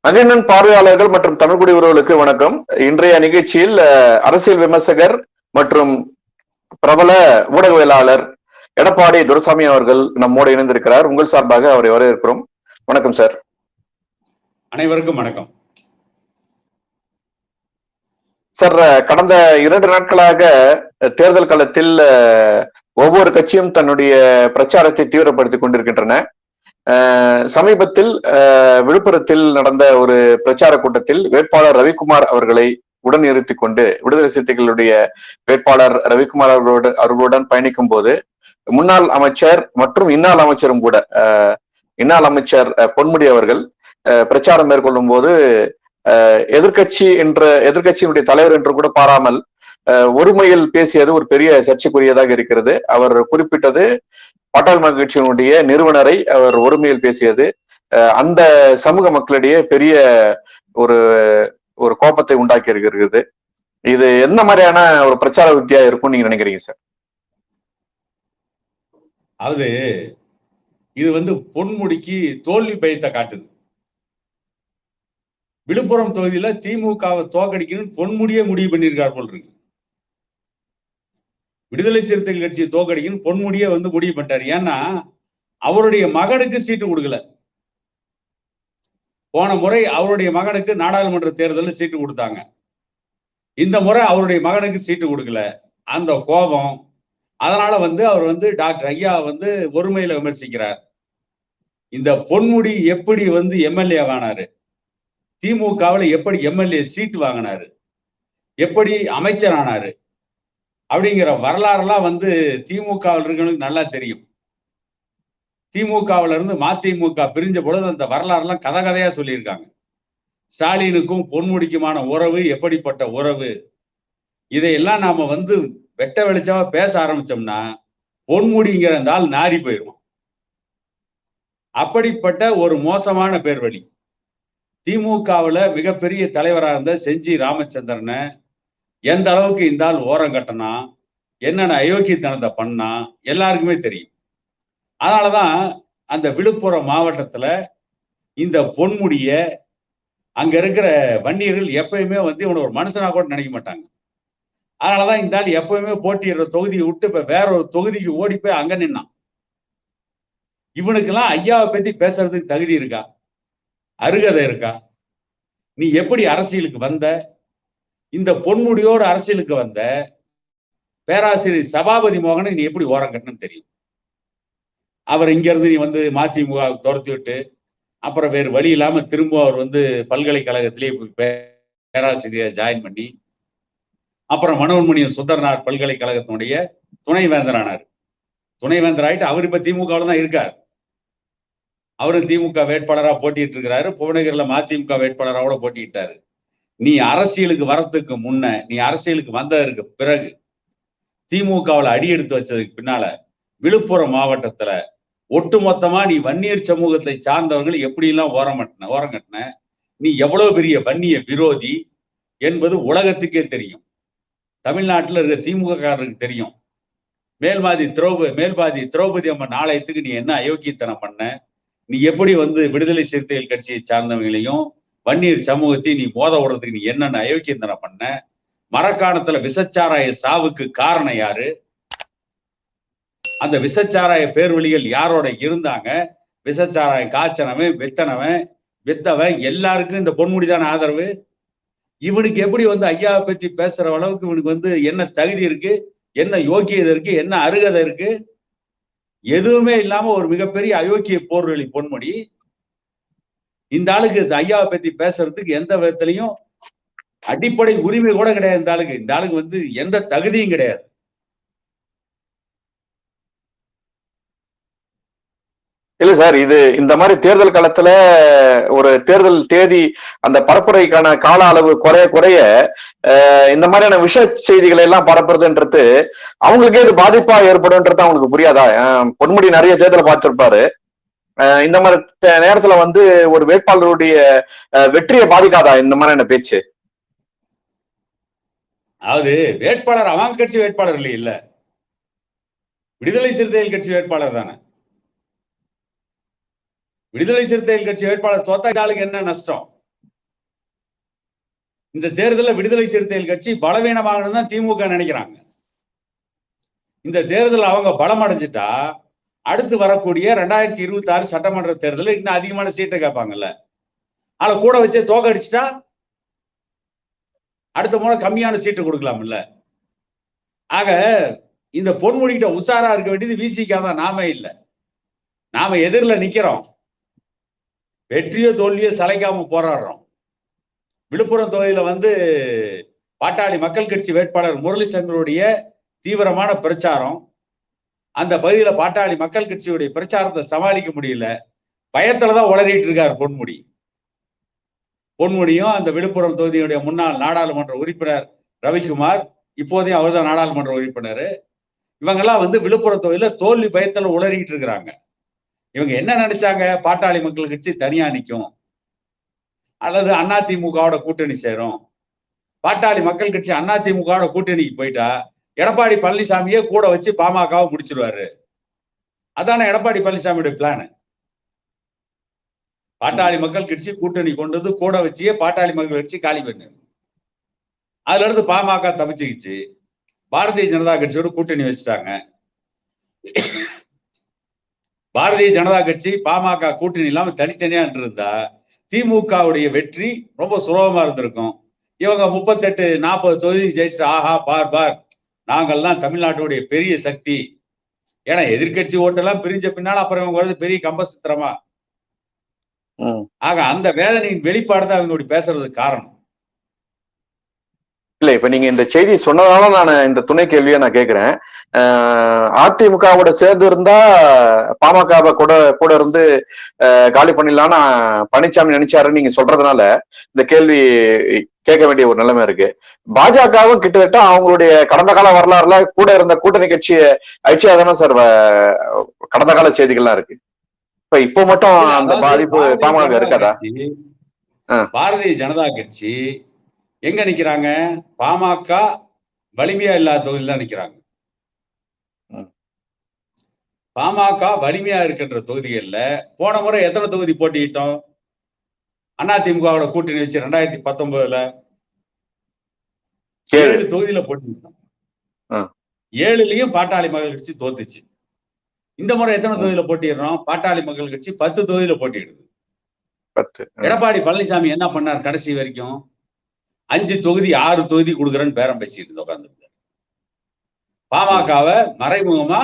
அகிலன் பார்வையாளர்கள் மற்றும் தமிழ்குடி உறவுகளுக்கு வணக்கம். இன்றைய நிகழ்ச்சியில் அரசியல் விமர்சகர் மற்றும் பிரபல ஊடகவியலாளர் எடப்பாடி துரைசாமி அவர்கள் நம்மோடு இணைந்திருக்கிறார். உங்கள் சார்பாக அவரை வரவேற்கிறோம். வணக்கம் சார். அனைவருக்கும் வணக்கம் சார். கடந்த 2 நாட்களாக தேர்தல் களத்தில் ஒவ்வொரு கட்சியும் தன்னுடைய பிரச்சாரத்தை தீவிரப்படுத்திக் கொண்டிருக்கின்றன. சமீபத்தில் விழுப்புரத்தில் நடந்த ஒரு பிரச்சார கூட்டத்தில் வேட்பாளர் ரவிக்குமார் அவர்களை உடன் நிறுத்திக் கொண்டு விடுதலை சிறுத்தைகளுடைய வேட்பாளர் ரவிக்குமார் அவர்களுடன் பயணிக்கும் போது முன்னாள் அமைச்சர் மற்றும் இன்னாள் அமைச்சரும் கூட இன்னாள் அமைச்சர் பொன்முடி அவர்கள் பிரச்சாரம் மேற்கொள்ளும் போது எதிர்கட்சியினுடைய தலைவர் என்று கூட பாராமல் ஒருமையில் பேசியது ஒரு பெரிய சர்ச்சைக்குரியதாக இருக்கிறது. அவர் குறிப்பிட்டது பாட்டாளி மக்கள் கட்சியினுடைய நிறுவனரை அவர் ஒருமையில் பேசியது அந்த சமூக மக்களிடையே பெரிய ஒரு கோபத்தை உண்டாக்கி இருக்கிறது. இது என்ன மாதிரியான ஒரு பிரச்சார வித்தியா இருக்கும் நீங்க நினைக்கிறீங்க சார்? அது இது பொன்முடிக்கு தோல்வி பயத்தை காட்டுது. விழுப்புரம் தொகுதியில திமுகவை தோக்கடிக்கணும்னு பொன்முடியே முடிவு பண்ணியிருக்கார் போல் இருக்கு. விடுதலை சிறுத்தைகள் கட்சியை தோக்கடிக்கணும் பொன்முடியே முடிவு பண்ணிட்டாரு. ஏன்னா அவருடைய மகனுக்கு சீட்டு கொடுக்கல. போன முறை அவருடைய மகனுக்கு நாடாளுமன்ற தேர்தலில் சீட்டு கொடுத்தாங்க. இந்த முறை அவருடைய மகனுக்கு சீட்டு கொடுக்கல. அந்த கோபம், அதனால அவர் டாக்டர் ஐயா ஒருமையில விமர்சிக்கிறார். இந்த பொன்முடி எப்படி எம்எல்ஏ ஆனாரு, திமுகவில் எப்படி எம்எல்ஏ சீட்டு வாங்கினாரு, எப்படி அமைச்சர் ஆனாரு அப்படிங்கிற வரலாறுலாம் திமுகவில் இருக்கிறவங்களுக்கு நல்லா தெரியும். திமுகவில இருந்து மதிமுக பிரிஞ்ச பொழுது அந்த வரலாறுலாம் கதையா சொல்லியிருக்காங்க. ஸ்டாலினுக்கும் பொன்முடிக்குமான உறவு எப்படிப்பட்ட உறவு, இதையெல்லாம் நாம வெட்ட வெளிச்சமா பேச ஆரம்பிச்சோம்னா பொன்முடிங்கிற ஆள் நாரி போயிடும். அப்படிப்பட்ட ஒரு மோசமான பேர் வழி. திமுகவுல மிகப்பெரிய தலைவராக இருந்த செஞ்சி ராமச்சந்திரனை எந்த அளவுக்கு இந்த ஆள் ஓரம் கட்டினா, என்னென்ன அயோக்கியத்தனத்தை பண்ணா எல்லாருக்குமே தெரியும். அதனாலதான் அந்த விழுப்புரம் மாவட்டத்துல இந்த பொன்முடிய அங்க இருக்கிற வன்னியர்கள் எப்பயுமே இவனை ஒரு மனுஷனா கூட நினைக்க மாட்டாங்க. அதனாலதான் இந்த ஆள் எப்பயுமே போட்டியிடுற தொகுதியை விட்டு இப்ப வேற ஒரு தொகுதிக்கு ஓடி போய் அங்க நின்னான். இவனுக்கெல்லாம் ஐயாவை பத்தி பேசுறதுக்கு தகுதி இருக்கா, அருகதை இருக்கா? நீ எப்படி அரசியலுக்கு வந்த? இந்த பொன்முடியோடு அரசியலுக்கு வந்த பேராசிரியர் சபாபதி மோகனை நீ எப்படி ஓரம் கட்டணும்னு தெரியும். அவர் இங்க இருந்து நீ மதிமுக துரத்தி விட்டு அப்புறம் வேறு வழி இல்லாம திரும்ப அவர் பல்கலைக்கழகத்திலேயே பேராசிரியர் ஜாயின் பண்ணி அப்புறம் மனோன்மணியம் சுந்தரனார் பல்கலைக்கழகத்தினுடைய துணைவேந்தர் ஆனார். துணைவேந்தர் ஆயிட்டு அவர் இப்ப திமுகவில் தான் இருக்கார். அவரு திமுக வேட்பாளராக போட்டிட்டு இருக்கிறாரு. புவனகிரில மதிமுக வேட்பாளராக போட்டிட்டாரு. நீ அரசியலுக்கு வரத்துக்கு முன்ன, நீ அரசியலுக்கு வந்ததற்கு பிறகு, திமுகவில் அடி எடுத்து வச்சதுக்கு பின்னால விழுப்புரம் மாவட்டத்துல ஒட்டுமொத்தமா நீ வன்னியர் சமூகத்தை சார்ந்தவர்கள் எப்படிலாம் ஓரம் கட்டின, நீ எவ்வளவு பெரிய வன்னிய விரோதி என்பது உலகத்துக்கே தெரியும். தமிழ்நாட்டில் இருக்க திமுக காரருக்கு தெரியும். மேல்பாதி திரௌபதி அம்மன் ஆலயத்துக்கு நீ என்ன அயோக்கியத்தனம் பண்ண, நீ எப்படி விடுதலை சிறுத்தைகள் கட்சியை சார்ந்தவங்களையும் வன்னியர் சமூகத்தை நீ மோத விடுறதுக்கு நீ என்னென்ன அயோக்கியத்தனம் பண்ண, மரக்காணத்துல விசச்சாராய சாவுக்கு காரணம் யாரு, அந்த விசச்சாராய பேர்வழிகள் யாரோட இருந்தாங்க, விசச்சாராயம் காய்ச்சனவன் வித்தவன் எல்லாருக்கும் இந்த பொன்முடிதான ஆதரவு. இவனுக்கு எப்படி ஐயாவை பத்தி பேசுற அளவுக்கு இவனுக்கு என்ன தகுதி இருக்கு, என்ன யோக்கியதை இருக்கு, என்ன அருகதை இருக்கு? எதுவுமே இல்லாம ஒரு மிகப்பெரிய அயோக்கிய போர்வழி பொன்முடி. இந்த ஆளுக்கு ஐயாவை பத்தி பேசுறதுக்கு எந்த விதத்திலையும் அடிப்படை உரிமை கூட கிடையாது. இந்த ஆளுக்கு எந்த தகுதியும் கிடையாது. இல்ல சார், இது இந்த மாதிரி தேர்தல் காலத்துல ஒரு தேர்தல் தேதி அந்த பரப்புரைக்கான கால அளவு குறைய இந்த மாதிரியான விஷ செய்திகளை எல்லாம் பரப்புறதுன்றது அவங்களுக்கே இது பாதிப்பா ஏற்படும்ன்றது அவங்களுக்கு புரியாதா? பொன்முடி நிறைய தேர்தலை பார்த்திருப்பாரு. இந்த மாதிரி நேரத்துல ஒரு வேட்பாளருடைய வெற்றியை பாதிக்காதா இந்த மாதிரியான பேச்சு? அதாவது வேட்பாளர் அவங்க கட்சி வேட்பாளர் இல்ல, விடுதலை சிறுத்தைகள் கட்சி வேட்பாளர் தானே. விடுதலை சிறுத்தைகள் கட்சி வேட்பாளர் தோத்தாளுக்கு என்ன நஷ்டம்? இந்த தேர்தலில் விடுதலை சிறுத்தைகள் கட்சி பலவீனமாகணும் தான் திமுக நினைக்கிறாங்க. இந்த தேர்தல் அவங்க பலம் அடைஞ்சிட்டா அடுத்து வரக்கூடிய 2026 சட்டமன்ற தேர்தலில் இன்னும் அதிகமான சீட்டை கேட்பாங்கல்ல. அதை கூட வச்சு தோக்கடிச்சுட்டா அடுத்த முறை கம்மியான சீட்டு கொடுக்கலாம்ல. ஆக இந்த பொன்முடிகிட்ட உஷாரா இருக்க வேண்டியது விசிகா தான், நாம இல்லை. நாம எதிரில் நிக்கிறோம், வெற்றியோ தோல்வியோ சளைக்காம போராடுறோம். விழுப்புரம் தொகுதியில பாட்டாளி மக்கள் கட்சி வேட்பாளர் முரளி சங்கருடைய தீவிரமான பிரச்சாரம், அந்த பகுதியில பாட்டாளி மக்கள் கட்சியுடைய பிரச்சாரத்தை சமாளிக்க முடியல, பயத்துலதான் உளறிட்டு இருக்காரு பொன்முடியும் அந்த விழுப்புரம் தொகுதியுடைய முன்னாள் நாடாளுமன்ற உறுப்பினர் ரவிக்குமார், இப்போதையும் அவர்தான் நாடாளுமன்ற உறுப்பினர். இவங்கெல்லாம் விழுப்புரம் தொகுதியில தோல்வி பயத்துல உளறிட்டு இருக்கிறாங்க. இவங்க என்ன நினைச்சாங்க, பாட்டாளி மக்கள் கட்சி தனியா நிற்கும் அல்லது அதிமுகவோட கூட்டணி சேரும். பாட்டாளி மக்கள் கட்சி அதிமுகவோட கூட்டணிக்கு போயிட்டா எடப்பாடி பழனிசாமியே கூட வச்சு பாமகவை முடிச்சிருவாரு. அதான எடப்பாடி பழனிசாமியுடைய பிளான். பாட்டாளி மக்கள் கட்சி கூட்டணி கொண்டது கூட வச்சியே பாட்டாளி மக்கள் கட்சி காலி பண்ணு. அதுல இருந்து பாமக தப்பிச்சுக்கிச்சு, பாரதிய ஜனதா கட்சியோட கூட்டணி வச்சுட்டாங்க. பாரதிய ஜனதா கட்சி பாமக கூட்டணி இல்லாம தனித்தனியா இருந்தா திமுகவுடைய வெற்றி ரொம்ப சுலபமா இருந்திருக்கும். இவங்க 38-40 தொகுதி ஜெயிச்சுட்டு ஆஹா பார் பார் நாங்கள்லாம் தமிழ்நாட்டுடைய பெரிய சக்தி. ஏன்னா எதிர்கட்சி ஓட்டெல்லாம் பிரிஞ்ச பின்னால அப்புறம் இவங்க வருது பெரிய கம்பசித்திரமா. ஆக அந்த வேதனையின் வெளிப்பாடு தான் இவங்க பேசுறதுக்கு காரணம். இல்ல, இப்ப நீங்க இந்த செய்தி சொன்னதால நான் இந்த துணை கேள்வியை நான் கேட்கிறேன். அதிமுகவோட சேர்ந்து இருந்தா பாமக கூட இருந்து காலி பண்ணிடலாம்னு பழனிசாமி நினைச்சாருன்னு நீங்க சொல்றதுனால இந்த கேள்வி கேட்க வேண்டிய ஒரு நிலைமை இருக்கு. பாஜகவும் கிட்டத்தட்ட அவங்களுடைய கடந்த கால வரலாறுல கூட இருந்த கூட்டணி கட்சியை அழிச்சாதானே சார் கடந்த கால செய்திகள்லாம் இருக்கு. இப்போ மட்டும் அந்த பாதிப்பு பாமக இருக்காதா? பாரதிய ஜனதா கட்சி எங்க நிக்கிறாங்க? பாமக வலிமையா இல்லாத தொகுதியில் தான் நிக்கிறாங்க. பாமக வலிமையா இருக்கின்ற தொகுதிகள்ல போன முறை எத்தனை தொகுதி போட்டியிட்டோம்? அதிமுகவோட கூட்டணி வச்சு 2019 7 தொகுதியில போட்டியிட்டோம். 7லயும் பாட்டாளி மக்கள் கட்சி தோத்துச்சு. இந்த முறை எத்தனை தொகுதியில போட்டிடுறோம்? பாட்டாளி மக்கள் கட்சி 10 தொகுதியில போட்டியிடுது. எடப்பாடி பழனிசாமி என்ன பண்ணார்? கடைசி வரைக்கும் 5 தொகுதி 6 தொகுதி கொடுக்குறேன்னு பேரம் பேசிட்டு உட்கார்ந்துருக்காரு. பாமகவை மறைமுகமா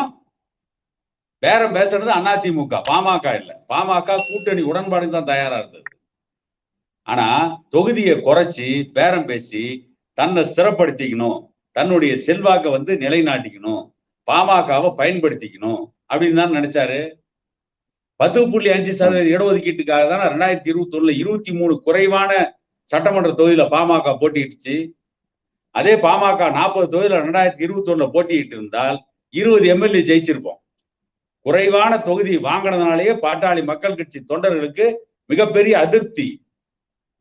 பேரம் பேசுறது அதிமுக, பாமக இல்ல. பாமக கூட்டணி உடன்பாடு தான் தயாரா இருந்தது. ஆனா தொகுதியை குறைச்சி பேரம் பேசி தன்னை ஸ்திரப்படுத்திக்கணும், தன்னுடைய செல்வாக்க நிலைநாட்டிக்கணும், பாமகவை பயன்படுத்திக்கணும் அப்படின்னு தான் நினைச்சாரு. 10.5% இடஒதுக்கீட்டுக்காக தானே 2021 23 குறைவான சட்டமன்ற தொகுதியில பாமக போட்டியிடுச்சு. அதே பாமக 40 தொகுதியில 2021 போட்டியிட்டு இருந்தால் 20 எம்எல்ஏ ஜெயிச்சிருப்போம். குறைவான தொகுதி வாங்கினதுனாலேயே பாட்டாளி மக்கள் கட்சி தொண்டர்களுக்கு மிகப்பெரிய அதிருப்தி,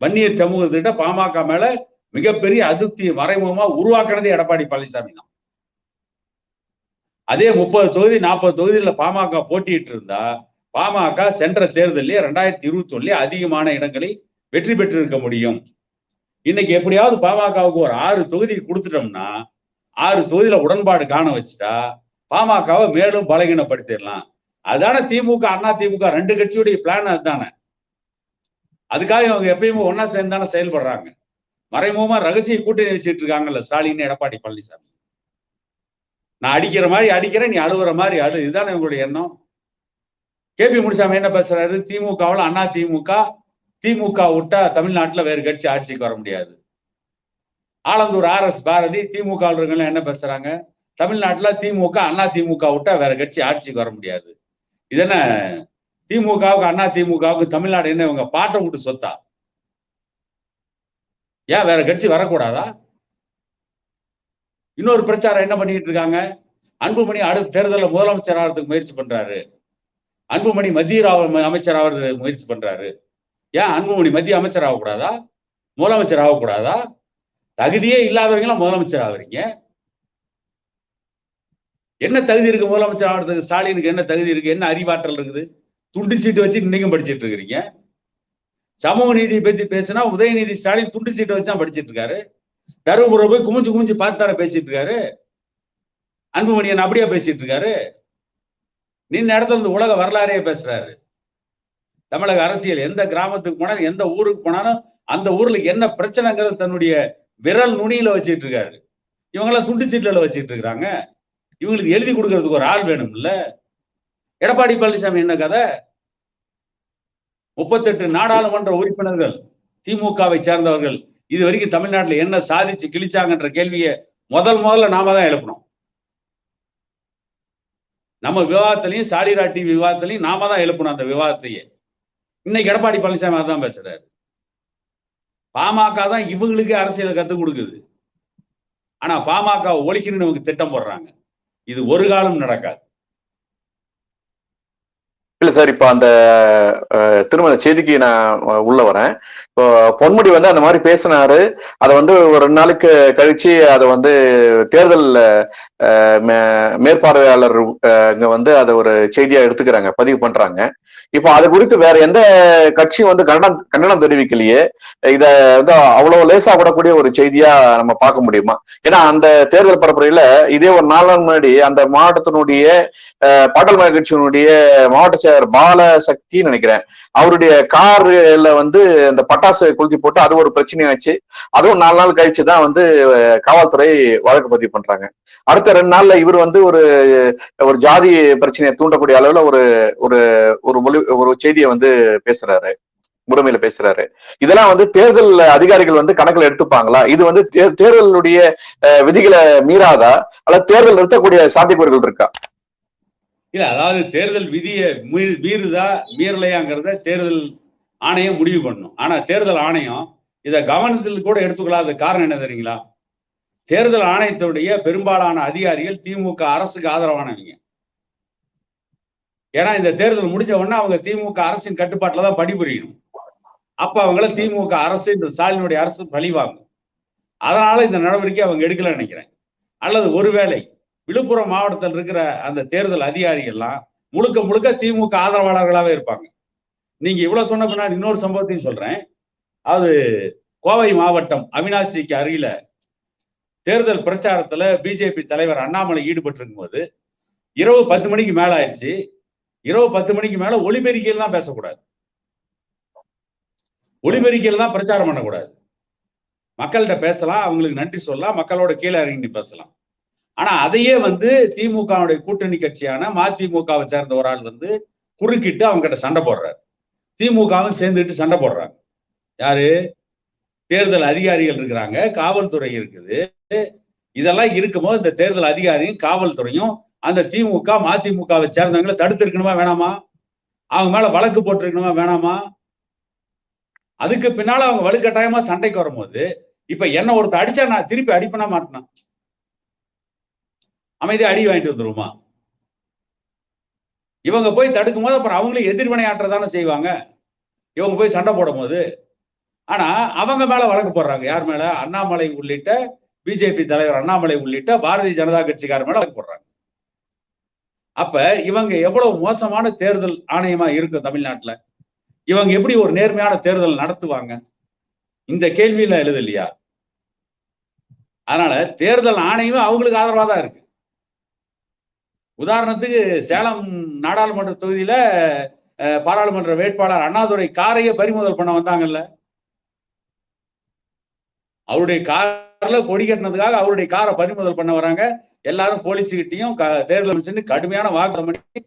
வன்னியர் சமூகத்திட்ட பாமக மேல மிகப்பெரிய அதிருப்தி மறைமுகமா உருவாக்குனதே எடப்பாடி பழனிசாமி தான். அதே 30 தொகுதி 40 தொகுதியில பாமக போட்டியிட்டு இருந்தா பாமக சென்ற தேர்தலே 2021 அதிகமான இடங்களை வெற்றி பெற்று இருக்க முடியும். இன்னைக்கு எப்படியாவது பாமகவுக்கு ஒரு 6 தொகுதி கொடுத்துட்டோம்னா 6 தொகுதியில உடன்பாடு காண வச்சுட்டா பாமகவை மேலும் பலகீனப்படுத்திடலாம். அதான திமுக அதிமுக 2 கட்சியுடைய பிளான் அதுதானே. அதுக்காக அவங்க எப்பயுமே ஒன்னா சேர்ந்து தானே செயல்படுறாங்க. மறைமுகமா ரகசிய கூட்டணி வச்சுட்டு இருக்காங்கல்ல ஸ்டாலின் எடப்பாடி பழனிசாமி. நான் அடிக்கிற மாதிரி அடிக்கிறேன், நீ அழுகுற மாதிரி அழு, இதுதானே இவங்களுடைய எண்ணம். கேபி முனுசாமி என்ன பேசுறாரு? திமுகவில் திமுக விட்டா தமிழ்நாட்டுல வேறு கட்சி ஆட்சிக்கு வர முடியாது. ஆலந்தூர் RS பாரதி திமுக என்ன பேசுறாங்க? தமிழ்நாட்டுல திமுக அதிமுக விட்டா வேற கட்சி ஆட்சிக்கு வர முடியாது. இதென்ன திமுகவுக்கு அதிமுகவுக்கு தமிழ்நாடு என்ன இவங்க பாட்டை விட்டு சொத்தா? ஏன் வேற கட்சி வரக்கூடாதா? இன்னொரு பிரச்சாரம் என்ன பண்ணிட்டு இருக்காங்க? அன்புமணி அடுத்த தேர்தலில் முதலமைச்சர் ஆகிறதுக்கு முயற்சி பண்றாரு. அன்புமணி மத்திய அமைச்சர் ஆகிறது முயற்சி பண்றாரு. ஏன் அன்புமணி மத்திய அமைச்சர் ஆகக்கூடாதா? முதலமைச்சர் ஆகக்கூடாதா? தகுதியே இல்லாதவங்களாம் முதலமைச்சர் ஆகுறீங்க. என்ன தகுதி இருக்கு முதலமைச்சர் ஆகிறதுக்கு? ஸ்டாலினுக்கு என்ன தகுதி இருக்கு? என்ன அறிவாற்றல் இருக்குது? துண்டு சீட்டு வச்சு இன்னைக்கும் படிச்சுட்டு இருக்கிறீங்க. சமூக நீதியை பத்தி பேசினா உதயநிதி ஸ்டாலின் துண்டு சீட்டை வச்சு தான் படிச்சிட்டு இருக்காரு. தருமபுரம் போய் குமிஞ்சு குமிஞ்சு பார்த்தார பேசிட்டு இருக்காரு. அன்புமணியன் அப்படியே பேசிட்டு இருக்காரு. நின்ன இடத்துல இருந்து உலக வரலாறையே பேசுறாரு. தமிழக அரசியல் எந்த கிராமத்துக்கு போனாலும் எந்த ஊருக்கு போனாலும் அந்த ஊர்ல என்ன பிரச்சனைங்கிறது தன்னுடைய விரல் நுனியில வச்சுட்டு இருக்காரு. இவங்கெல்லாம் துண்டு சீட்ல வச்சுட்டு இருக்கிறாங்க. இவங்களுக்கு எழுதி கொடுக்கறதுக்கு ஒரு ஆள் வேணும் இல்ல. எடப்பாடி பழனிசாமி என்ன கதை? 38 நாடாளுமன்ற உறுப்பினர்கள் திமுகவை சேர்ந்தவர்கள் இது வரைக்கும் தமிழ்நாட்டில் என்ன சாதிச்சு கிழிச்சாங்கன்ற கேள்வியை முதல்ல நாம தான் எழுப்பணும். நம்ம விவாதத்திலையும் சாலிரா டிவி விவாதத்திலையும் நாம தான் எழுப்பணும் அந்த விவாதத்தையே. இன்னைக்கு எடப்பாடி பழனிசாமி அதான் பேசுறாரு. பாமக தான் இவங்களுக்கு அரசியலை கத்துக் கொடுக்குது. ஆனா பாமக ஒழிக்கணும்னு இவங்க திட்டம் போடுறாங்க. இது ஒரு காலம் நடக்காது. இல்ல சார், இப்ப அந்த திருமண செய்திக்கு நான் உள்ள வரேன். இப்போ பொன்முடி வந்து அந்த மாதிரி பேசினாரு. அதை வந்து ஒரு 2 நாளுக்கு கழிச்சு அதை வந்து தேர்தல் மேற்பார்வையாளர் இங்க வந்து அதை ஒரு செய்தியா எடுத்துக்கிறாங்க, பதிவு பண்றாங்க. இப்போ அது குறித்து வேற எந்த கட்சியும் வந்து கண்டனம் தெரிவிக்கலையே. இத வந்து அவ்வளவு லேசா விடக்கூடிய ஒரு செய்தியா நம்ம பார்க்க முடியுமா? ஏன்னா அந்த தேர்தல் பரப்புரையில இதே ஒரு 4 நாள் முன்னாடி அந்த மாவட்டத்தினுடைய பாட்டல் கட்சியினுடைய மாவட்ட செயலர் பாலசக்தி நினைக்கிறேன், அவருடைய கார்ல வந்து அந்த பட்டாசு கொளுத்தி போட்டு அது ஒரு பிரச்சனையாச்சு. அதுவும் 4 நாள் கழிச்சுதான் வந்து காவல்துறை வழக்கு பதிவு பண்றாங்க. அடுத்த 2 நாள்ல இவர் வந்து ஒரு ஜாதி பிரச்சனையை தூண்டக்கூடிய அளவுல ஒரு செய்தியை வந்து பேசுறாரு, முறைமையில பேசுறாரு. இதெல்லாம் வந்து தேர்தல் அதிகாரிகள் வந்து கணக்குல எடுத்துப்பாங்களா? இது வந்து தேர்தலுடைய விதிகளை மீறாதா, அல்லது தேர்தல் நிறுத்தக்கூடிய சாத்தியக்கூறுகள் இருக்கா? இல்ல, அதாவது தேர்தல் விதியை மீறுதா மீறலையாங்கிறத தேர்தல் ஆணையம் முடிவு பண்ணணும். ஆனா தேர்தல் ஆணையம் இதை கவனத்தில் கூட எடுத்துக்கொள்ளாத காரணம் என்ன தெரியுங்களா? தேர்தல் ஆணையத்துடைய பெரும்பாலான அதிகாரிகள் திமுக அரசுக்கு ஆதரவானவங்க. ஏன்னா இந்த தேர்தல் முடிஞ்ச உடனே அவங்க திமுக அரசின் கட்டுப்பாட்டில் தான் பணிபுரியணும். அப்ப அவங்கள திமுக அரசு, இந்த ஸ்டாலினுடைய அரசு பழிவாங்கும். அதனால இந்த நடவடிக்கை அவங்க எடுக்கல நினைக்கிறேன். அல்லது ஒருவேளை விழுப்புரம் மாவட்டத்தில் இருக்கிற அந்த தேர்தல் அதிகாரிகள்லாம் முழுக்க திமுக ஆதரவாளர்களாகவே இருப்பாங்க. நீங்க இவ்வளவு சொன்ன பின்னாடி இன்னொரு சம்பவத்தையும் சொல்றேன். அது கோவை மாவட்டம் அவினாசிக்கு அருகில தேர்தல் பிரச்சாரத்துல பிஜேபி தலைவர் அண்ணாமலை ஈடுபட்டு இருக்கும் போது இரவு 10 மணிக்கு மேல ஆயிடுச்சு. இரவு 10 மணிக்கு மேல ஒளிபெருக்கியில் தான் பேசக்கூடாது, ஒளிபெருக்கியில் தான் பிரச்சாரம் பண்ணக்கூடாது. மக்கள்கிட்ட பேசலாம், அவங்களுக்கு நன்றி சொல்லலாம், மக்களோட கீழே இறங்கி பேசலாம். ஆனா அதையே வந்து திமுகவுடைய கூட்டணி கட்சியான மதிமுகவை சேர்ந்த ஒரு ஆள் வந்து குறுக்கிட்டு அவங்க கிட்ட சண்டை போடுறாரு. திமுகவும் சேர்ந்துட்டு சண்டை போடுறாங்க. யாரு? தேர்தல் அதிகாரிகள் இருக்கிறாங்க, காவல்துறை இருக்குது. இதெல்லாம் இருக்கும்போது இந்த தேர்தல் அதிகாரியும் காவல்துறையும் அந்த திமுக மதிமுகவை சேர்ந்தவங்களை தடுத்து இருக்கணுமா வேணாமா? அவங்க மேல வழக்கு போட்டிருக்கணுமா வேணாமா? அதுக்கு பின்னால அவங்க வலுக்கட்டாயமா சண்டைக்கு வரும்போது இப்ப என்ன ஒருத்தர் அடிச்சா நான் திருப்பி அடிப்பனா மாட்டேனா? அமைதியா அடி வாங்கிட்டு வந்துருமா? இவங்க போய் தடுக்கும் போது அப்புறம் அவங்களே எதிர்வினையாற்றதானே செய்வாங்க இவங்க போய் சண்டை போடும் போது. ஆனா அவங்க மேல வழக்கு போடுறாங்க. யார் மேல? அண்ணாமலை உள்ளிட்ட பிஜேபி தலைவர் அண்ணாமலை உள்ளிட்ட பாரதிய ஜனதா கட்சிக்காரர் மேல வழக்கு போடுறாங்க. அப்ப இவங்க எவ்வளவு மோசமான தேர்தல் ஆணையமா இருக்கும் தமிழ்நாட்டுல? இவங்க எப்படி ஒரு நேர்மையான தேர்தல் நடத்துவாங்க? இந்த கேள்வியில எழுது இல்லையா? அதனால தேர்தல் ஆணையமே அவங்களுக்கு ஆதரவா தான் இருக்கு. உதாரணத்துக்கு சேலம் நாடாளுமன்ற தொகுதியில பாராளுமன்ற வேட்பாளர் அண்ணாதுரை காரையே பறிமுதல் பண்ண வந்தாங்கல்ல. அவருடைய கார்ல கொடி கட்டினதுக்காக அவருடைய காரை பறிமுதல் பண்ண வராங்க. எல்லாரும் போலீஸுகிட்டையும் தேர்தல் கடுமையான வாக்குறுதி பண்ணி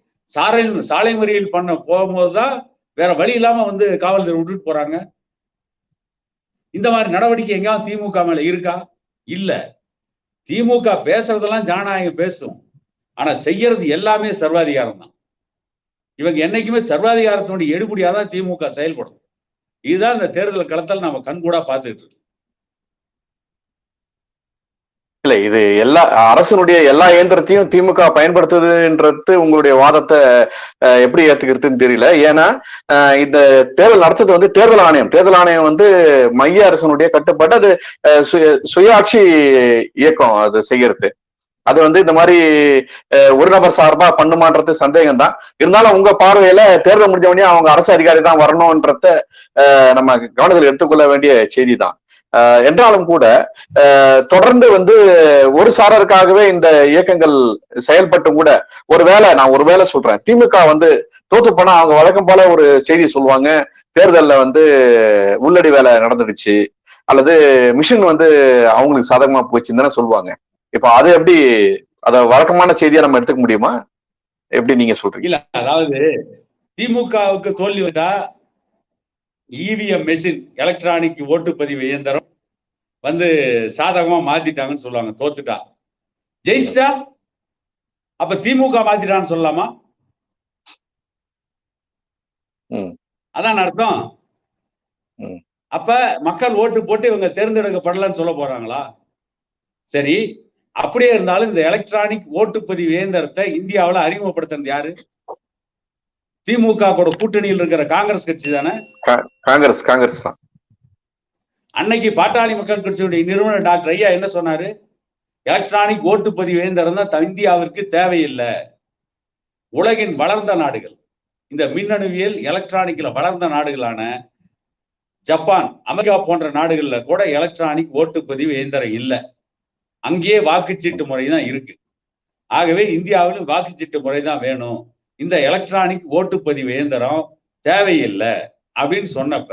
சாலை மறியல் பண்ண போகும்போதுதான் வேற வழி இல்லாம வந்து காவல்துறை விட்டுட்டு போறாங்க. இந்த மாதிரி நடவடிக்கை எங்கேயாவது திமுக மேல இருக்கா? இல்ல. திமுக பேசுறதெல்லாம் ஜனநாயகம் பேசும், ஆனா செய்யறது எல்லாமே சர்வாதிகாரம் தான். இவங்க என்னைக்குமே சர்வாதிகாரத்தினுடைய எடுபடியாதான் திமுக செயல்படும். இதுதான் இந்த தேர்தல் களத்தில் நாம கண்கூடா பார்த்துட்டு இருக்கோம். இல்ல, இது எல்லா அரசனுடைய எல்லா இயந்திரத்தையும் திமுக பயன்படுத்துதுன்றது உங்களுடைய வாதத்தை எப்படி ஏத்துக்கிறதுன்னு தெரியல. ஏன்னா இந்த தேர்தல் நடத்துறது வந்து தேர்தல் ஆணையம் வந்து மைய அரசனுடைய கட்டுப்பாடு, அது சுயாட்சி இயக்கம் அது செய்யறது. அது வந்து இந்த மாதிரி ஒரு நபர் சார்பா பண்ணுமான்றது சந்தேகம் தான். இருந்தாலும் உங்க பார்வையில தேர்தல் முடிஞ்ச உடனே அவங்க அரசு அதிகாரி தான் வரணும்ன்றத நம்ம கவனத்தில் எடுத்துக்கொள்ள வேண்டிய செய்தி தான். என்றாலும் கூட தொடர்ந்து வந்து ஒரு சாரருக்காகவே இந்த இயக்கங்கள் செயல்பட்டு கூட நான் ஒருவேளை சொல்றேன், திமுக வந்து தோத்து போனா அவங்க வழக்கம் போல ஒரு செய்தி சொல்லுவாங்க, தேர்தல்ல வந்து உள்ளடி வேலை நடந்துடுச்சு அல்லது மிஷின் வந்து அவங்களுக்கு சாதகமா போச்சுன்னு தானே சொல்லுவாங்க. இப்ப அது எப்படி அத வழக்கமான செய்தியா நம்ம எடுத்துக்க முடியுமா? எப்படி நீங்க சொல்றீங்க? இல்ல, அதாவது திமுகவுக்கு தோல்வி வந்தா இவிஎம் மெஷின், எலக்ட்ரானிக் ஓட்டுப்பதிவு இயந்திரம் வந்து சாதகமா மாத்திட்டாங்கன்னு சொல்லுவாங்க. தோத்துட்டா. ஜெயிச்சிட்டா அப்ப திமுக மாத்திட்டான்னு சொல்லலாமா? அதான் அர்த்தம். அப்ப மக்கள் ஓட்டு போட்டு இவங்க தேர்ந்தெடுக்கப்படலன்னு சொல்ல போறாங்களா? சரி, அப்படியே இருந்தாலும் இந்த எலக்ட்ரானிக் ஓட்டுப்பதிவு இயந்திரத்தை இந்தியாவில் அறிமுகப்படுத்துறது யாரு? திமுக கூட கூட்டணியில் இருக்கிற காங்கிரஸ் கட்சி தானே. காங்கிரஸ் தான். அன்னைக்கு பாட்டாளி மக்கள் கட்சியுடைய நிறுவனர் டாக்டர் ஐயா என்ன சொன்னாரு? எலக்ட்ரானிக் ஓட்டுப்பதிவு இயந்திரம் தான் இந்தியாவிற்கு தேவையில்லை. உலகின் வளர்ந்த நாடுகள், இந்த மின்னணுவியல் எலக்ட்ரானிக்ல வளர்ந்த நாடுகளான ஜப்பான், அமெரிக்கா போன்ற நாடுகள்ல கூட எலக்ட்ரானிக் ஓட்டுப்பதிவு இயந்திரம் இல்லை. அங்கேயே வாக்குச்சீட்டு முறை தான் இருக்கு. ஆகவே இந்தியாவில் வாக்குச்சீட்டு முறை தான் வேணும், இந்த எலக்ட்ரானிக் ஓட்டுப்பதிவு இயந்திரம் தேவையில்லை அப்படின்னு சொன்னப்ப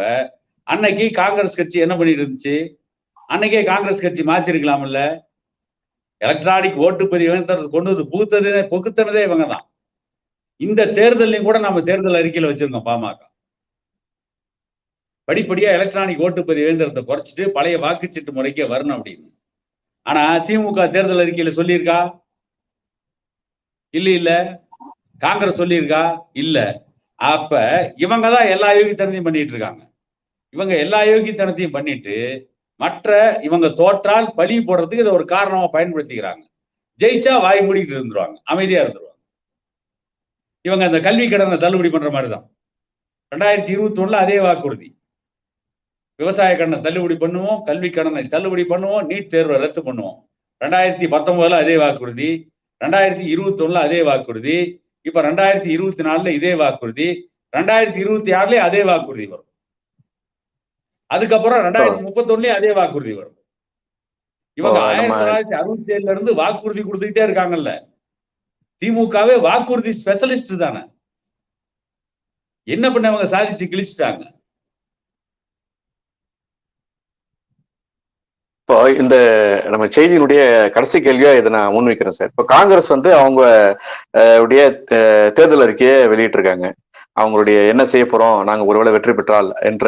அன்னைக்கு காங்கிரஸ் கட்சி என்ன பண்ணிட்டு இருந்துச்சு? அன்னைக்கே காங்கிரஸ் கட்சி மாத்திருக்கலாம்ல. எலக்ட்ரானிக் ஓட்டுப்பதிவு இயந்திரத்தை கொண்டு வந்து புகுத்தனதே இவங்க தான். இந்த தேர்தலையும் கூட நம்ம தேர்தல் அறிக்கையில வச்சிருந்தோம் பாமக. படிப்படியா எலக்ட்ரானிக் ஓட்டுப்பதிவு இயந்திரத்தை குறைச்சிட்டு பழைய வாக்குச்சீட்டு முறைக்கே வரணும் அப்படின்னு. ஆனா திமுக தேர்தல் அறிக்கையில சொல்லியிருக்கா? இல்ல. காங்கிரஸ் சொல்லியிருக்கா? இல்ல. அப்ப இவங்க தான் எல்லா யோகித்தனத்தையும் பண்ணிட்டு இருக்காங்க. இவங்க எல்லா யோகித்தனத்தையும் பண்ணிட்டு இவங்க தோற்றால் பழி போடுறதுக்கு இதை ஒரு காரணமா பயன்படுத்திக்கிறாங்க. ஜெயிச்சா வாய் மூடிட்டு இருந்துருவாங்க, அமைதியா இருந்துருவாங்க. இவங்க அந்த கல்வி கடனை தள்ளுபடி பண்ற மாதிரிதான் 2021 அதே வாக்குறுதி. விவசாய கடனை தள்ளுபடி பண்ணுவோம், கல்வி கடனை தள்ளுபடி பண்ணுவோம், நீட் தேர்வை ரத்து பண்ணுவோம். 2019 அதே வாக்குறுதி, 2021 அதே வாக்குறுதி, இப்ப 2024 இதே வாக்குறுதி, 2026 அதே வாக்குறுதி வரும். அதுக்கப்புறம் 2031 அதே வாக்குறுதி வரும். இவங்க 1967 இருந்து வாக்குறுதி கொடுத்துக்கிட்டே இருக்காங்கல்ல. திமுகவே வாக்குறுதி ஸ்பெஷலிஸ்ட் தானே. என்ன பண்ணவங்க சாதிச்சு கிழிச்சிட்டாங்க. இப்போ இந்த நம்ம செய்தியினுடைய கடைசி கேள்வியா இதை நான் முன்வைக்கிறேன் சார். இப்போ காங்கிரஸ் வந்து அவங்க உடைய தேர்தல் அறிக்கையை வெளியிட்டிருக்காங்க. அவங்களுடைய என்ன செய்ய போறோம் நாங்க ஒருவேளை வெற்றி பெற்றால் என்ற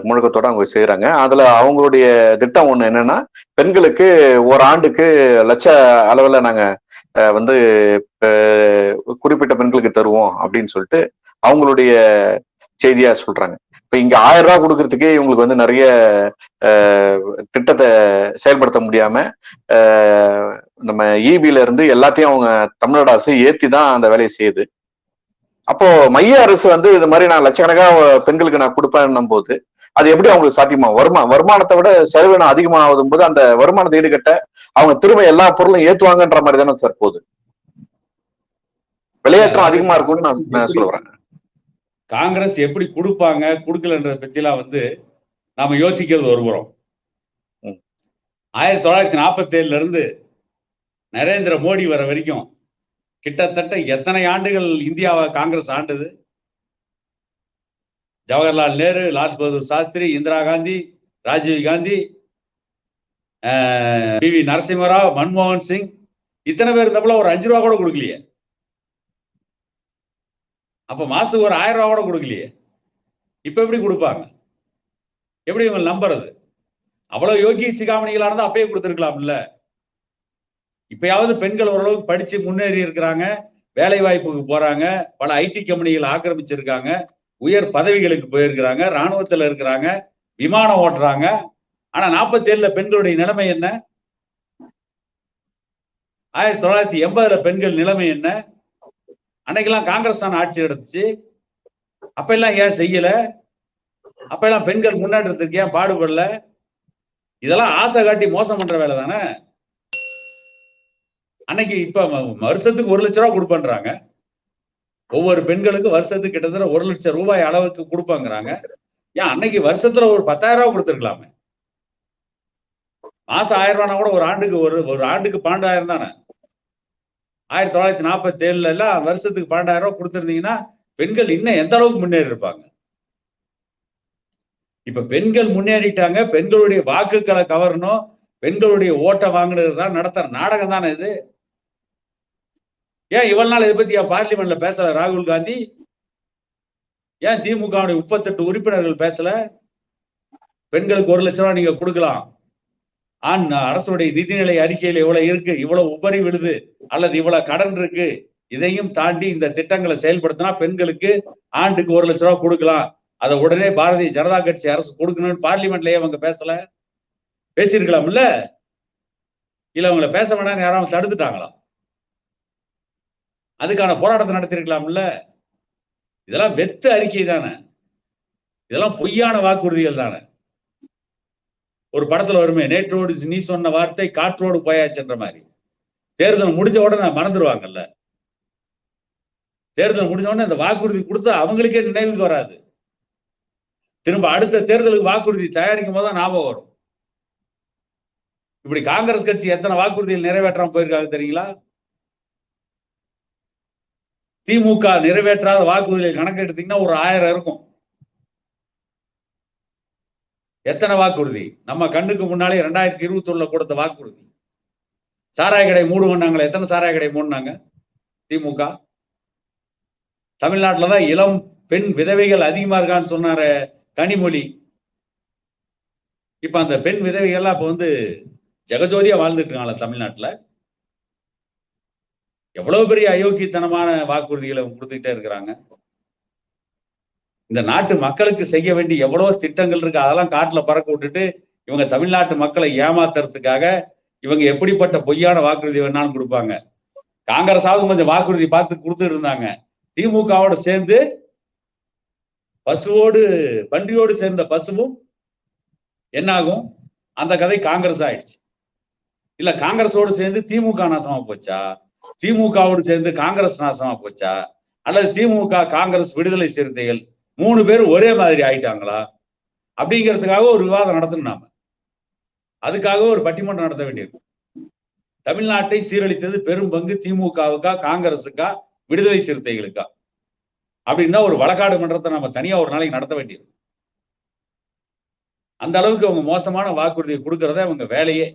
முழக்கத்தோட அவங்க செய்யறாங்க. அதுல அவங்களுடைய திட்டம் ஒண்ணு என்னன்னா, பெண்களுக்கு ஒரு ஆண்டுக்கு லட்ச அளவுல நாங்க வந்து குறிப்பிட்ட பெண்களுக்கு தருவோம் அப்படின்னு சொல்லிட்டு அவங்களுடைய செய்தியா சொல்றாங்க. இப்ப இங்க 1000 ரூபாய் கொடுக்கறதுக்கே இவங்களுக்கு வந்து நிறைய திட்டத்தை செயல்படுத்த முடியாம நம்ம இபில இருந்து எல்லாத்தையும் அவங்க தமிழ்நாடு அரசு ஏத்தி தான் அந்த வேலையை செய்யுது. அப்போ மைய அரசு வந்து இது மாதிரி நான் லட்சக்கணக்கா பெண்களுக்கு நான் கொடுப்பேன்னும் போது அது எப்படி அவங்களுக்கு சாத்தியமா? வருமானத்தை விட செலவினம் அதிகமாகும் போது அந்த வருமானத்தை ஈடுகட்ட அவங்க திரும்ப எல்லா பொருளும் ஏத்துவாங்கன்ற மாதிரி தானே சார் போகுது. விளையாட்டம் அதிகமா இருக்கும்னு நான் சொல்லுறேன். காங்கிரஸ் எப்படி கொடுப்பாங்க கொடுக்கலன்றத பத்தி எல்லாம் வந்து நாம யோசிக்கிறது ஒருபுறம். 1947 இருந்து நரேந்திர மோடி வர வரைக்கும் கிட்டத்தட்ட எத்தனை ஆண்டுகள் இந்தியாவை காங்கிரஸ் ஆண்டது? ஜவஹர்லால் நேரு, லால் பகதூர் சாஸ்திரி, இந்திரா காந்தி, ராஜீவ் காந்தி, PV நரசிம்மராவ், மன்மோகன் சிங், இத்தனை பேர் இருந்தப்பல ஒரு 5 ரூபா கூட கொடுக்கலையே. அப்ப மாசம் ஒரு 1000 ரூபா கூட கொடுக்கலையே. இப்ப எப்படி கொடுப்பாங்க? எப்படி இவங்க நம்புறது? அவ்வளவு யோகி சிகாமணிகளா இருந்தா அப்பயே கொடுத்திருக்கலாம்ல. இப்பயாவது பெண்கள் ஓரளவுக்கு படிச்சு முன்னேறி இருக்கிறாங்க, வேலை வாய்ப்புக்கு போறாங்க, பல ஐடி கம்பெனிகள் ஆக்கிரமிச்சிருக்காங்க, உயர் பதவிகளுக்கு போயிருக்கிறாங்க, ராணுவத்துல இருக்கிறாங்க, விமானம் ஓட்டுறாங்க. ஆனா 47 பெண்களுடைய நிலைமை என்ன? 1980 பெண்கள் நிலைமை என்ன? அன்னைக்கெல்லாம் காங்கிரஸ் தான் ஆட்சி நடத்துச்சு. அப்ப எல்லாம் ஏன் செய்யல? அப்ப எல்லாம் பெண்கள் முன்னேற்றத்துக்கு ஏன் பாடுபடல? இதெல்லாம் ஆசை காட்டி மோசம் பண்ற வேலை தானே. அன்னைக்கு இப்ப வருஷத்துக்கு 1 லட்சம் ரூபாய் கொடுப்பேன்றாங்க. ஒவ்வொரு பெண்களுக்கு வருஷத்துக்கு கிட்டத்தட்ட 1 லட்சம் ரூபாய் அளவுக்கு கொடுப்பாங்கிறாங்க. ஏன் அன்னைக்கு வருஷத்துல ஒரு 10,000 ரூபாய் கொடுத்துருக்கலாமே. மாசம் 1000 ரூபாய்னா கூட ஒரு ஆண்டுக்கு 12,000 தானே. 1947 எல்லாம் வருஷத்துக்கு 12,000 ரூபாய் கொடுத்திருந்தீங்கன்னா பெண்கள் இன்னும் எந்த அளவுக்கு முன்னேறி இருப்பாங்க. இப்ப பெண்கள் முன்னேறிட்டாங்க. பெண்களுடைய வாக்குகளை கவரணும், பெண்களுடைய ஓட்டை வாங்கினது தான் நடத்துற நாடகம் தானே இது. ஏன் இவ்வளவு நாள் இதை பத்தி பார்லிமெண்ட்ல பேசல ராகுல் காந்தி? ஏன் திமுகவுடைய 38 உறுப்பினர்கள் பேசல? பெண்களுக்கு 1 லட்சம் ரூபாய் நீங்க கொடுக்கலாம், அரசுடைய நிதிநிலை அறிக்கையில இவ்வளவு இருக்கு, இவ்வளவு உபரி விடுது, அல்லது இவ்வளவு கடன் இருக்கு, இதையும் தாண்டி இந்த திட்டங்களை செயல்படுத்தினா பெண்களுக்கு ஆண்டுக்கு 1 லட்சம் ரூபாய் கொடுக்கலாம், அதை உடனே பாரதிய ஜனதா கட்சி அரசு கொடுக்கணும்னு பார்லிமெண்ட்லயே அவங்க பேசல? பேசியிருக்கலாம்ல? இல்ல அவங்கள பேச வேண்டாம்னு யாராவது தடுத்துட்டாங்களா? அதுக்கான போராட்டத்தை நடத்திருக்கலாம்ல? இதெல்லாம் வெத்து அறிக்கை தானே, இதெல்லாம் பொய்யான வாக்குறுதிகள் தானே. ஒரு படத்துல வருமே, நேற்றோடு நீ சொன்ன வார்த்தை காற்றோடு போயாச்சுன்ற மாதிரி. தேர்தல் முடிஞ்ச உடனே மறந்துடுவாங்கல்ல. தேர்தல் முடிஞ்ச உடனே அந்த வாக்குறுதி கொடுத்தா அவங்களுக்கே நினைவுக்கு வராது. திரும்ப அடுத்த தேர்தலுக்கு வாக்குறுதி தயாரிக்கும் போது தான் ஞாபகம் வரும். இப்படி காங்கிரஸ் கட்சி எத்தனை வாக்குறுதிகள் நிறைவேற்றாம போயிருக்காங்க தெரியுங்களா? திமுக நிறைவேற்றாத வாக்குறுதிகள் கணக்கு எடுத்தீங்கன்னா ஒரு 1000 இருக்கும். எத்தனை வாக்குறுதி நம்ம கண்ணுக்கு முன்னாலே 2021 கொடுத்த வாக்குறுதி. சாராய கடை மூடுவனாங்களே, எத்தனை சாராய கடை மூடினாங்க திமுக? தமிழ்நாட்டில்தான் இளம் பெண் விதவைகள் அதிகமா இருக்கான்னு சொன்னார கனிமொழி. இப்ப அந்த பெண் விதவைகள்லாம் இப்ப ஜெகஜோதியா வாழ்ந்துட்டு இருக்காங்களா தமிழ்நாட்டுல? எவ்வளவு பெரிய அயோக்கியத்தனமான வாக்குறுதிகளை கொடுத்துக்கிட்டே இருக்கிறாங்க. இந்த நாட்டு மக்களுக்கு செய்ய வேண்டிய எவ்வளவு திட்டங்கள் இருக்கு, அதெல்லாம் காட்டுல பறக்க விட்டுட்டு இவங்க தமிழ்நாட்டு மக்களை ஏமாத்துறதுக்காக இவங்க எப்படிப்பட்ட பொய்யான வாக்குறுதி வேணாலும் கொடுப்பாங்க. காங்கிரஸாவது கொஞ்சம் வாக்குறுதி பார்த்து கொடுத்துட்டு இருந்தாங்க. திமுகவோடு சேர்ந்து பன்றியோடு சேர்ந்த பசுவும் என்னாகும்? அந்த கதை காங்கிரஸ் ஆயிடுச்சு. இல்ல காங்கிரஸோடு சேர்ந்து திமுக நாசமா போச்சா, திமுகவோடு சேர்ந்து காங்கிரஸ் நாசமா போச்சா, அல்லது திமுக காங்கிரஸ் விடுதலை சிறுத்தைகள் 3 பேரும் ஒரே மாதிரி ஆயிட்டாங்களா அப்படிங்கிறதுக்காக ஒரு விவாதம் நடத்தணும். நாம அதுக்காக ஒரு பட்டிமன்றம் நடத்த வேண்டியிருக்கும். தமிழ்நாட்டை சீரழித்தது பெரும் பங்கு திமுகவுக்கா, காங்கிரஸுக்கா, விடுதலை சிறுத்தைகளுக்கா அப்படின்னா ஒரு வழக்காடு மன்றத்தை நம்ம தனியா ஒரு நாளைக்கு நடத்த வேண்டியிருக்கும். அந்த அளவுக்கு அவங்க மோசமான வாக்குறுதியை கொடுக்கறத அவங்க வேலையே.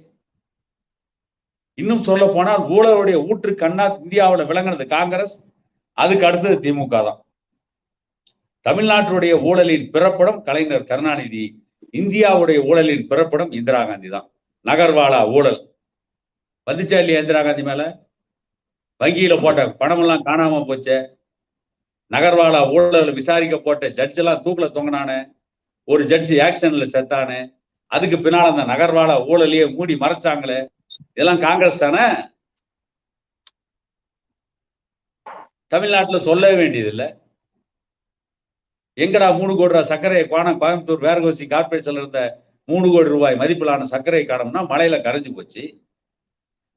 இன்னும் சொல்ல போனால் ஊழலுடைய ஊற்று கண்ணா இந்தியாவில் விளங்கினது காங்கிரஸ், அதுக்கு அடுத்தது திமுக தான். தமிழ்நாட்டுடைய ஊழலின் பிறப்பிடம் கலைஞர் கருணாநிதி, இந்தியாவுடைய ஊழலின் பிறப்பிடம் இந்திரா காந்தி தான். நகர்வாலா ஊழல் வந்துச்சா இல்லையா? இந்திரா காந்தி மேல வங்கியில போட்ட பணம் எல்லாம் காணாம போச்சே. நகர்வாலா ஊழல் விசாரிக்க போட்ட ஜட்ஜ் எல்லாம் தூக்குல தொங்கினானே, ஒரு ஜட்ஜ் ஆக்ஷன்ல செத்தானே, அதுக்கு பின்னால் அந்த நகர்வாலா ஊழலையே மூடி மறைச்சாங்களே, இதெல்லாம் காங்கிரஸ் தானே? தமிழ்நாட்டுல சொல்லவே வேண்டியது இல்லை. எங்கடா 3 கோடி ரூபாய் சர்க்கரை கோயம்புத்தூர் வேர்கோசி கார்பரேஷன்ல இருந்த 3 கோடி ரூபாய் மதிப்பிலான சர்க்கரை காணோம்னா மழையில கரைஞ்சு போச்சு.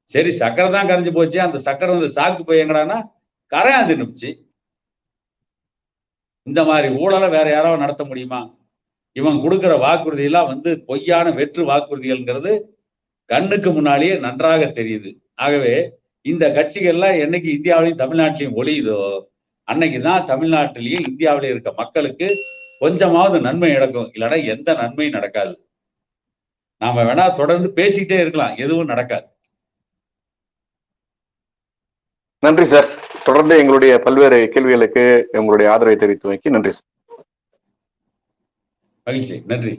சரி, சர்க்கரை தான் கரைஞ்சு போச்சு. அந்த சர்க்கரை சாக்கு போய் எங்கடானா கரையாந்து நினைச்சு. இந்த மாதிரி ஊழலை வேற யாராவது நடத்த முடியுமா? இவன் கொடுக்கிற வாக்குறுதி எல்லாம் பொய்யான வெற்று வாக்குறுதிகள்ங்கிறது கண்ணுக்கு முன்னாலேயே நன்றாக தெரியுது. ஆகவே இந்த கட்சிகள்லாம் என்னைக்கு இந்தியாவிலையும் தமிழ்நாட்டிலையும் ஒளியுதோ அன்னைக்குதான் தமிழ்நாட்டிலேயும் இந்தியாவிலேயே இருக்க மக்களுக்கு கொஞ்சமாவது நன்மை நடக்கும். இல்லைன்னா எந்த நன்மையும் நடக்காது. நாம வேணா தொடர்ந்து பேசிக்கிட்டே இருக்கலாம், எதுவும் நடக்காது. நன்றி சார். தொடர்ந்து எங்களுடைய பல்வேறு கேள்விகளுக்கு உங்களுடைய ஆதரவை தெரிவித்து நன்றி சார். மகிழ்ச்சி, நன்றி.